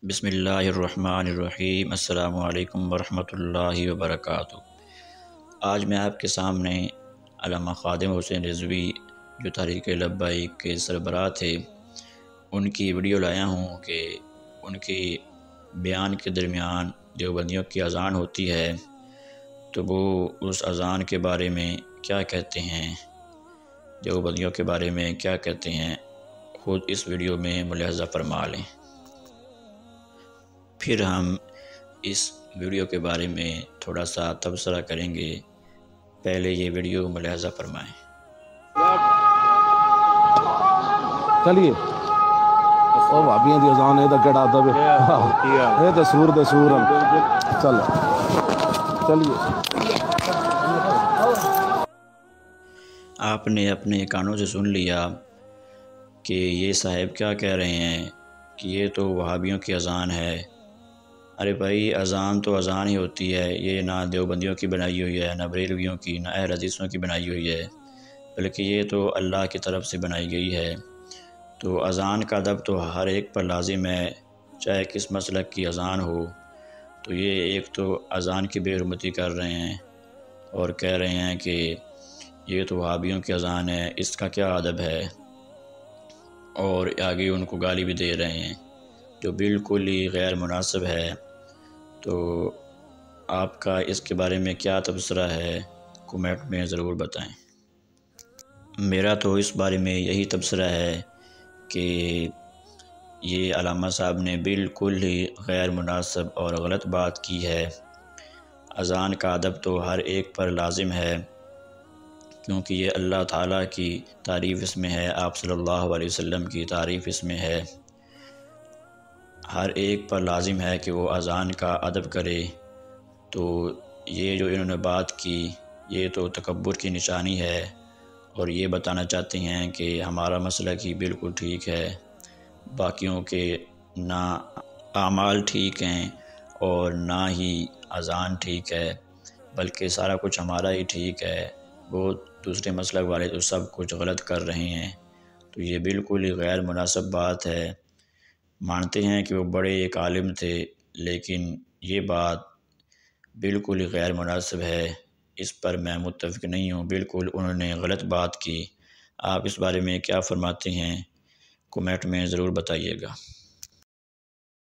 بسم اللہ الرحمن الرحیم۔ السلام علیکم ورحمۃ اللہ وبرکاتہ۔ آج میں آپ کے سامنے علامہ خادم حسین رضوی جو تحریک لبیک کے سربراہ تھے ان کی ویڈیو لایا ہوں کہ ان کی بیان کے درمیان دیوبندیوں کی اذان ہوتی ہے تو وہ اس اذان کے بارے میں کیا کہتے ہیں، دیوبندیوں کے بارے میں کیا کہتے ہیں، خود اس ویڈیو میں ملاحظہ فرما لیں۔ پھر ہم اس ویڈیو کے بارے میں تھوڑا سا تبصرہ کریں گے، پہلے یہ ویڈیو ملاحظہ فرمائیں۔ چلیے او بھابیاں دی اذان اے تے کیڑا ادب ہے، اے تے سور دے سور چل چلیے۔ آپ نے اپنے کانوں سے سن لیا کہ یہ صاحب کیا کہہ رہے ہیں کہ یہ تو وہابیوں کی اذان ہے۔ ارے بھائی، اذان تو اذان ہی ہوتی ہے، یہ نہ دیوبندیوں کی بنائی ہوئی ہے، نہ بریلویوں کی، نہ اہل حدیثوں کی بنائی ہوئی ہے، بلکہ یہ تو اللہ کی طرف سے بنائی گئی ہے۔ تو اذان کا ادب تو ہر ایک پر لازم ہے، چاہے کس مسلک کی اذان ہو۔ تو یہ ایک تو اذان کی بے حرمتی کر رہے ہیں اور کہہ رہے ہیں کہ یہ تو وہابیوں کی اذان ہے، اس کا کیا ادب ہے، اور آگے ان کو گالی بھی دے رہے ہیں جو بالکل ہی غیر مناسب ہے۔ تو آپ کا اس کے بارے میں کیا تبصرہ ہے، کومنٹ میں ضرور بتائیں۔ میرا تو اس بارے میں یہی تبصرہ ہے کہ یہ علامہ صاحب نے بالکل ہی غیر مناسب اور غلط بات کی ہے۔ اذان کا ادب تو ہر ایک پر لازم ہے، کیونکہ یہ اللہ تعالیٰ کی تعریف اس میں ہے، آپ صلی اللہ علیہ وسلم کی تعریف اس میں ہے۔ ہر ایک پر لازم ہے کہ وہ اذان کا ادب کرے۔ تو یہ جو انہوں نے بات کی یہ تو تکبر کی نشانی ہے، اور یہ بتانا چاہتے ہیں کہ ہمارا مسلک ہی بالکل ٹھیک ہے، باقیوں کے نہ اعمال ٹھیک ہیں اور نہ ہی اذان ٹھیک ہے، بلکہ سارا کچھ ہمارا ہی ٹھیک ہے، وہ دوسرے مسلک والے تو سب کچھ غلط کر رہے ہیں۔ تو یہ بالکل ہی غیر مناسب بات ہے۔ مانتے ہیں کہ وہ بڑے ایک عالم تھے، لیکن یہ بات بالکل ہی غیر مناسب ہے، اس پر میں متفق نہیں ہوں، بالکل انہوں نے غلط بات کی۔ آپ اس بارے میں کیا فرماتے ہیں، کومنٹ میں ضرور بتائیے گا۔